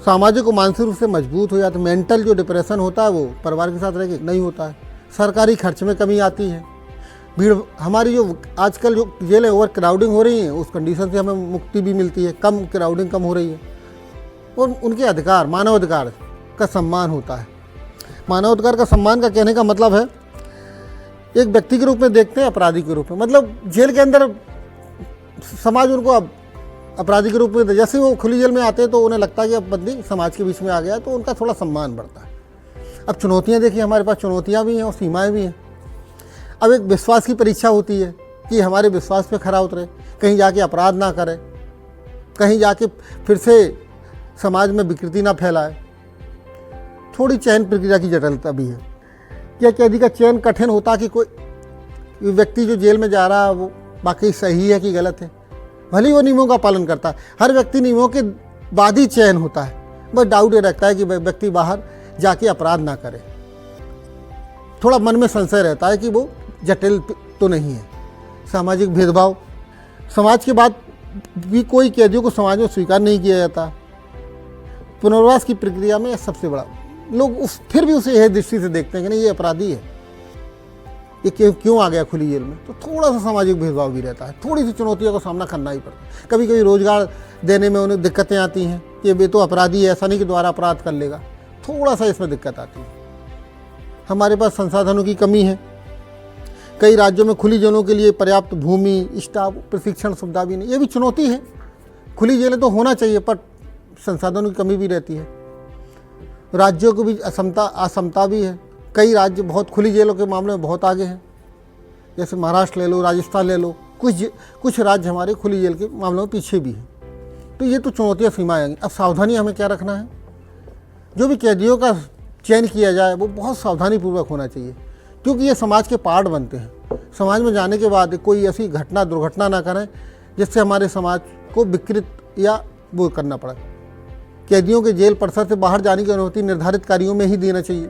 सामाजिक और मानसिक रूप से मजबूत हो जाते हैं। मेंटल जो डिप्रेशन होता है वो परिवार के साथ रह के नहीं होता है। सरकारी खर्च में कमी आती है। भीड़, हमारी जो आजकल जो जेलें ओवर क्राउडिंग हो रही हैं, उस कंडीशन से हमें मुक्ति भी मिलती है। कम क्राउडिंग कम हो रही है और उनके अधिकार, मानवाधिकार का सम्मान होता है। मानवाधिकार का सम्मान का कहने का मतलब है, एक व्यक्ति के रूप में देखते हैं, अपराधी के रूप में। मतलब जेल के अंदर समाज उनको अपराधी के रूप में, जैसे वो खुली जेल में आते हैं तो उन्हें लगता है कि अब बंदी समाज के बीच में आ गया, तो उनका थोड़ा सम्मान बढ़ता है। अब चुनौतियाँ देखिए, हमारे पास चुनौतियाँ भी हैं और सीमाएँ भी हैं। अब एक विश्वास की परीक्षा होती है कि हमारे विश्वास पे खरा उतरे, कहीं जाके अपराध ना करे, कहीं जाके फिर से समाज में विकृति ना फैलाए। थोड़ी चयन प्रक्रिया की जटिलता भी है। क्या कैदी का चयन कठिन होता कि कोई व्यक्ति जो जेल में जा रहा है वो वाकई सही है कि गलत है? भले ही वो नियमों का पालन करता है, हर व्यक्ति नियमों के बाद ही चयन होता है। बस डाउट ये रखता है कि व्यक्ति बाहर जाके अपराध ना करे। थोड़ा मन में संशय रहता है कि वो जटिल तो नहीं है। सामाजिक भेदभाव, समाज के बाद भी कोई कैदियों को समाज में स्वीकार नहीं किया जाता। पुनर्वास की प्रक्रिया में सबसे बड़ा, लोग फिर भी उसे यह दृष्टि से देखते हैं कि नहीं, ये अपराधी है, ये क्यों आ गया खुली जेल में। तो थोड़ा सा सामाजिक भेदभाव भी रहता है। थोड़ी सी चुनौतियों का सामना करना ही पड़ता है। कभी कभी रोजगार देने में उन्हें दिक्कतें आती हैं कि ये तो अपराधी है, ऐसा नहीं कि दोबारा अपराध कर लेगा। थोड़ा सा इसमें दिक्कत आती है। हमारे पास संसाधनों की कमी है। कई राज्यों में खुली जेलों के लिए पर्याप्त भूमि, स्टाफ, प्रशिक्षण सुविधा भी नहीं। ये भी चुनौती है। खुली जेलें तो होना चाहिए पर संसाधनों की कमी भी रहती है। राज्यों को भी असमता भी है। कई राज्य बहुत खुली जेलों के मामले में बहुत आगे हैं, जैसे महाराष्ट्र ले लो, राजस्थान ले लो। कुछ राज्य हमारे खुली जेल के मामलों में पीछे भी हैं। तो ये तो चुनौतियाँ, सीमाएँ आएंगी। अब सावधानी हमें क्या रखना है? जो भी कैदियों का चयन किया जाए वो बहुत सावधानीपूर्वक होना चाहिए, क्योंकि ये समाज के पार्ट बनते हैं। समाज में जाने के बाद कोई ऐसी दुर्घटना ना करें जिससे हमारे समाज को विकृत या वो करना पड़े। कैदियों के जेल परिसर से बाहर जाने की अनुमति निर्धारित कार्यों में ही देना चाहिए,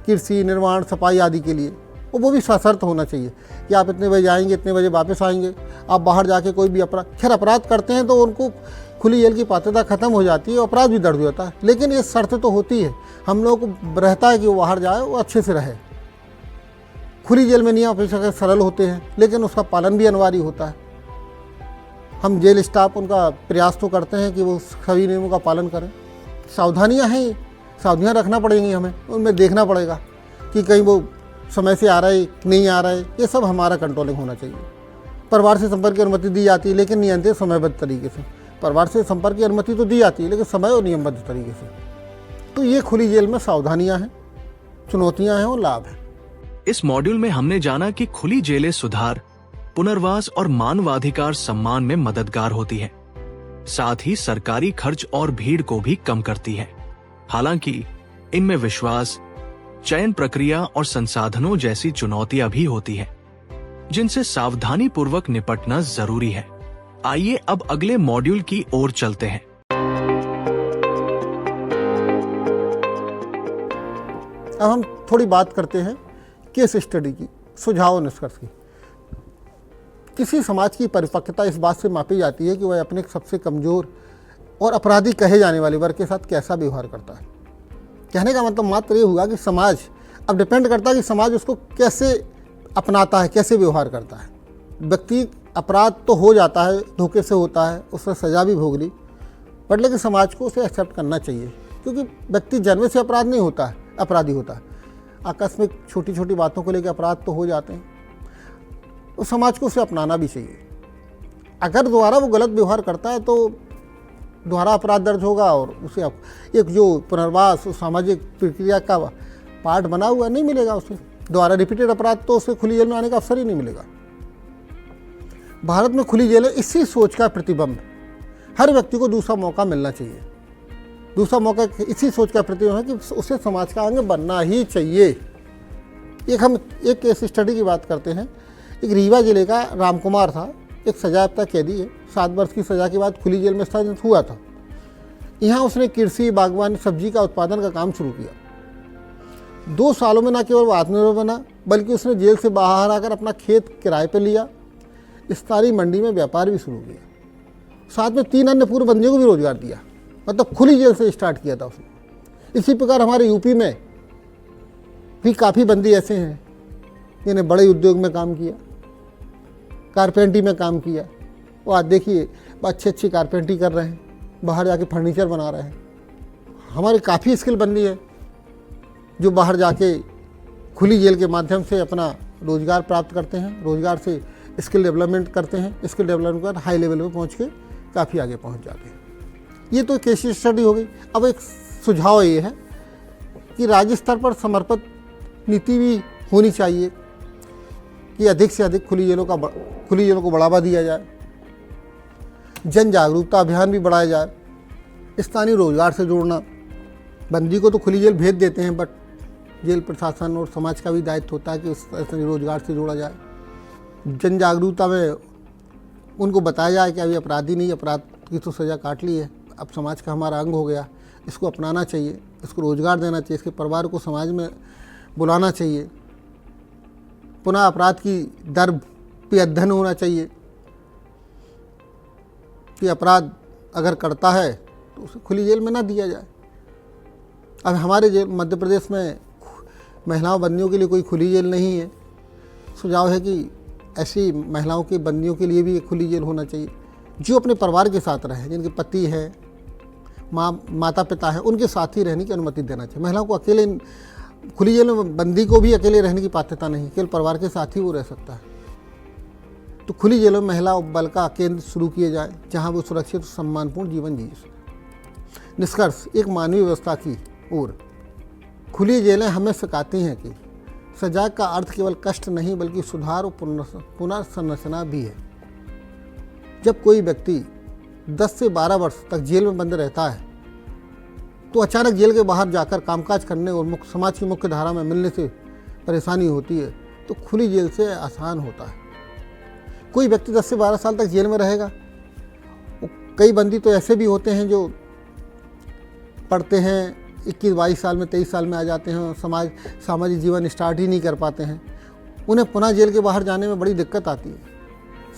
कृषि, निर्माण, सफाई आदि के लिए। और वो भी सशर्त होना चाहिए कि आप इतने बजे जाएंगे, इतने बजे वापस आएंगे। आप बाहर जाके कोई भी अपराध करते हैं तो उनको खुली जेल की पात्रता खत्म हो जाती है, अपराध भी दर्ज हो जाता है। लेकिन ये शर्त तो होती है, हम लोग को रहता है कि वो बाहर जाए, वो अच्छे से रहे। खुली जेल में नियम अपेक्षाकृत सरल होते हैं, लेकिन उसका पालन भी अनिवार्य होता है। हम जेल स्टाफ उनका प्रयास तो करते हैं कि वो सभी नियमों का पालन करें। सावधानियां हैं, सावधानियां रखना पड़ेंगी, हमें उनमें देखना पड़ेगा कि कहीं वो समय से आ रहा है नहीं आ रहा है, ये सब हमारा कंट्रोलिंग होना चाहिए। परिवार से संपर्क की अनुमति दी जाती है, लेकिन नियंत्रित समयबद्ध तरीके से। परिवार से संपर्क की अनुमति तो दी जाती है, लेकिन समय और नियमबद्ध तरीके से। तो ये खुली जेल में सावधानियां हैं, चुनौतियां हैं और लाभ हैं। इस मॉड्यूल में हमने जाना कि खुली जेलें सुधार, पुनर्वास और मानवाधिकार सम्मान में मददगार होती है, साथ ही सरकारी खर्च और भीड़ को भी कम करती है। हालांकि इनमें विश्वास, चयन प्रक्रिया और संसाधनों जैसी चुनौतियां भी होती है, जिनसे सावधानी पूर्वक निपटना जरूरी है। आइए अब अगले मॉड्यूल की ओर चलते हैं। अब हम थोड़ी बात करते हैं केस स्टडी की, सुझाव और निष्कर्ष की। किसी समाज की परिपक्वता इस बात से मापी जाती है कि वह अपने सबसे कमजोर और अपराधी कहे जाने वाले वर्ग के साथ कैसा व्यवहार करता है। कहने का मतलब मात्र ये हुआ कि समाज, अब डिपेंड करता है कि समाज उसको कैसे अपनाता है, कैसे व्यवहार करता है। व्यक्ति अपराध तो हो जाता है, धोखे से होता है, उसने सज़ा भी भोग ली, बट लेकिन समाज को उसे एक्सेप्ट करना चाहिए, क्योंकि व्यक्ति जन्म से अपराध नहीं होता है, अपराधी होता है। आकस्मिक छोटी छोटी बातों को लेकर अपराध तो हो जाते हैं, तो समाज को उसे अपनाना भी चाहिए। अगर दोबारा वो गलत व्यवहार करता है तो दोबारा अपराध दर्ज होगा और उसे एक जो पुनर्वास सामाजिक प्रक्रिया का पार्ट बना हुआ नहीं मिलेगा उसे। दोबारा रिपीटेड अपराध तो उसे खुली जेल में आने का अवसर ही नहीं मिलेगा। भारत में खुली जेलें इसी सोच का प्रतिबिंब। हर व्यक्ति को दूसरा मौका मिलना चाहिए। दूसरा मौका इसी सोच का प्रतिबिंब है कि उसे समाज का अंग बनना ही चाहिए। हम एक केस स्टडी की बात करते हैं। एक रीवा जिले का रामकुमार था, एक सजायाफ्ता कैदी है। 7 वर्ष की सज़ा के बाद खुली जेल में स्थानांतरित हुआ था। यहाँ उसने कृषि, बागवानी, सब्जी का उत्पादन का काम शुरू किया। 2 सालों में न केवल वो आत्मनिर्भर बना, बल्कि उसने जेल से बाहर आकर अपना खेत किराए पर लिया, स्थानीय मंडी में व्यापार भी शुरू किया। साथ में 3 अन्य पूर्व बंदियों को भी रोजगार दिया। मतलब खुली जेल से स्टार्ट किया था उसने। इसी प्रकार हमारे यूपी में भी काफ़ी बंदी ऐसे हैं जिन्हें बड़े उद्योग में काम किया, कारपेंटरी में काम किया। वो आज देखिए अच्छी कारपेंटरी कर रहे हैं, बाहर जाके फर्नीचर बना रहे हैं। हमारी काफ़ी स्किल बंदी है जो बाहर जाके खुली जेल के माध्यम से अपना रोज़गार प्राप्त करते हैं, रोज़गार से स्किल डेवलपमेंट करते हैं, स्किल डेवलपमेंट कर हाई लेवल पे पहुंच के काफ़ी आगे पहुंच जाते हैं। ये तो केस स्टडी हो गई। अब एक सुझाव ये है कि राज्य स्तर पर समर्पित नीति भी होनी चाहिए कि अधिक से अधिक खुली जेलों को बढ़ावा दिया जाए, जन जागरूकता अभियान भी बढ़ाया जाए, स्थानीय रोजगार से जोड़ना। बंदी को तो खुली जेल भेज देते हैं, बट जेल प्रशासन और समाज का भी दायित्व होता है कि स्थानीय रोजगार से जोड़ा जाए। जन जागरूकता में उनको बताया जाए कि अभी अपराधी नहीं, अपराध की तो सज़ा काट ली है, अब समाज का हमारा अंग हो गया, इसको अपनाना चाहिए, इसको रोजगार देना चाहिए, इसके परिवार को समाज में बुलाना चाहिए। पुनः अपराध की दर पे अध्ययन होना चाहिए कि अपराध अगर करता है तो उसे खुली जेल में ना दिया जाए। अब हमारे जेल मध्य प्रदेश में महिलाओं बंदियों के लिए कोई खुली जेल नहीं है। सुझाव है कि ऐसी महिलाओं के बंदियों के लिए भी एक खुली जेल होना चाहिए, जो अपने परिवार के साथ रहे, जिनके पति है, माता पिता है, उनके साथ ही रहने की अनुमति देना चाहिए। महिलाओं को अकेले खुली जेल में बंदी को भी अकेले रहने की पात्रता नहीं, केवल परिवार के साथ ही वो रह सकता है। तो खुली जेलों में महिला बल का केंद्र शुरू किए जाए, जहाँ वो सुरक्षित सम्मानपूर्ण जीवन जी सके। निष्कर्ष, एक मानवीय व्यवस्था की ओर खुली जेलें हमें सिखाती हैं कि सजा का अर्थ केवल कष्ट नहीं, बल्कि सुधार और पुनर्संरचना भी है। जब कोई व्यक्ति 10 से 12 वर्ष तक जेल में बंद रहता है, तो अचानक जेल के बाहर जाकर कामकाज करने और समाज की मुख्य धारा में मिलने से परेशानी होती है, तो खुली जेल से आसान होता है। कोई व्यक्ति 10 से 12 साल तक जेल में रहेगा। कई बंदी तो ऐसे भी होते हैं जो पढ़ते हैं, 21-22 साल में, 23 साल में आ जाते हैं, सामाजिक जीवन स्टार्ट ही नहीं कर पाते हैं। उन्हें पुनः जेल के बाहर जाने में बड़ी दिक्कत आती है।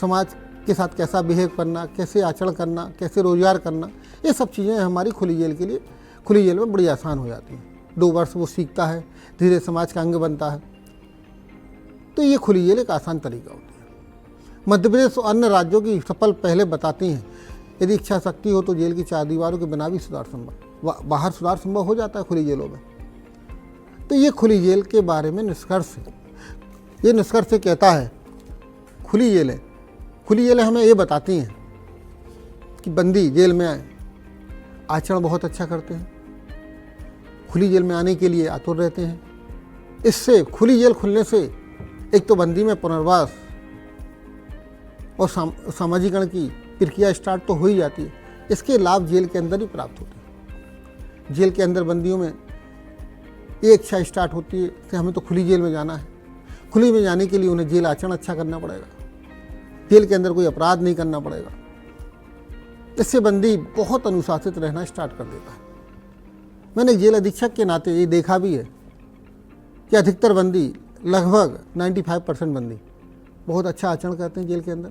समाज के साथ कैसा बिहेव करना, कैसे आचरण करना, कैसे रोजगार करना, ये सब चीज़ें हमारी खुली जेल के लिए, खुली जेल में बड़ी आसान हो जाती हैं। 2 वर्ष वो सीखता है, धीरे समाज का अंग बनता है। तो ये खुली जेल एक आसान तरीका होती है। मध्य प्रदेश और अन्य राज्यों की सफल पहले बताती हैं, यदि इच्छा शक्ति हो तो जेल की 4 दीवारों के बिना भी सुधार संभव, बाहर सुधार संभव हो जाता है खुली जेलों में। तो ये खुली जेल के बारे में निष्कर्ष है। ये निष्कर्ष कहता है खुली जेलें हमें ये बताती हैं कि बंदी जेल में आचरण बहुत अच्छा करते हैं, खुली जेल में आने के लिए आतुर रहते हैं। इससे खुली जेल खुलने से एक तो बंदी में पुनर्वास और सामाजिकरण की प्रक्रिया स्टार्ट तो हो ही जाती है, इसके लाभ जेल के अंदर ही प्राप्त होते हैं। जेल के अंदर बंदियों में एक इच्छा स्टार्ट होती है कि हमें तो खुली जेल में जाना है। खुली में जाने के लिए उन्हें जेल आचरण अच्छा करना पड़ेगा, जेल के अंदर कोई अपराध नहीं करना पड़ेगा। इससे बंदी बहुत अनुशासित रहना स्टार्ट कर देता है। मैंने जेल अधीक्षक के नाते ये देखा भी है कि अधिकतर बंदी, लगभग 95% बंदी बहुत अच्छा आचरण करते हैं जेल के अंदर।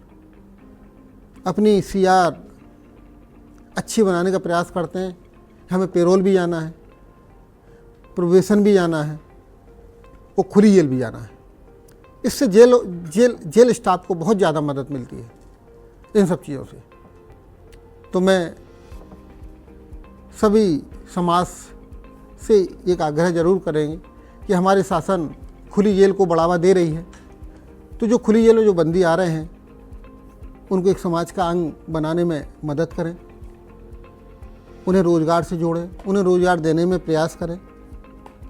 अपनी CR अच्छी बनाने का प्रयास करते हैं। हमें पेरोल भी जाना है, प्रोबेशन भी जाना है, वो खुली जेल भी जाना है। इससे जेल स्टाफ को बहुत ज़्यादा मदद मिलती है इन सब चीज़ों से। तो मैं सभी समाज से एक आग्रह जरूर करेंगे कि हमारे शासन खुली जेल को बढ़ावा दे रही है, तो जो खुली जेल में जो बंदी आ रहे हैं उनको एक समाज का अंग बनाने में मदद करें, उन्हें रोज़गार से जोड़ें, उन्हें रोज़गार देने में प्रयास करें।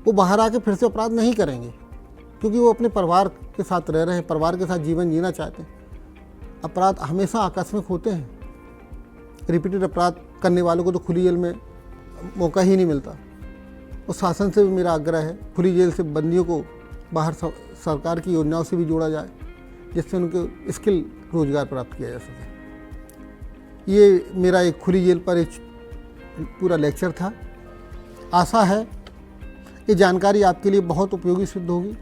वो बाहर आके फिर से अपराध नहीं करेंगे, क्योंकि वो अपने परिवार के साथ रह रहे हैं, परिवार के साथ जीवन जीना चाहते हैं। अपराध हमेशा आकस्मिक होते हैं। रिपीटेड अपराध करने वालों को तो खुली जेल में मौका ही नहीं मिलता। और शासन से भी मेरा आग्रह है, खुली जेल से बंदियों को बाहर सरकार की योजनाओं से भी जोड़ा जाए, जिससे उनके स्किल रोजगार प्राप्त किया जा सके। ये मेरा एक खुली जेल पर एक पूरा लेक्चर था। आशा है ये जानकारी आपके लिए बहुत उपयोगी सिद्ध होगी।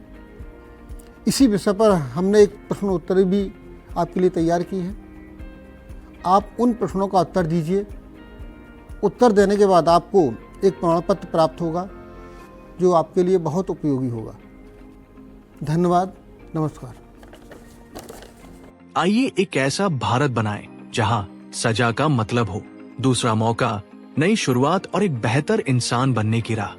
इसी विषय पर हमने एक प्रश्न उत्तर भी आपके लिए तैयार की है। आप उन प्रश्नों का उत्तर दीजिए। उत्तर देने के बाद आपको एक प्रमाण पत्र प्राप्त होगा जो आपके लिए बहुत उपयोगी होगा। धन्यवाद, नमस्कार। आइए एक ऐसा भारत बनाएं जहां सजा का मतलब हो, दूसरा मौका, नई शुरुआत और एक बेहतर इंसान बनने की राह।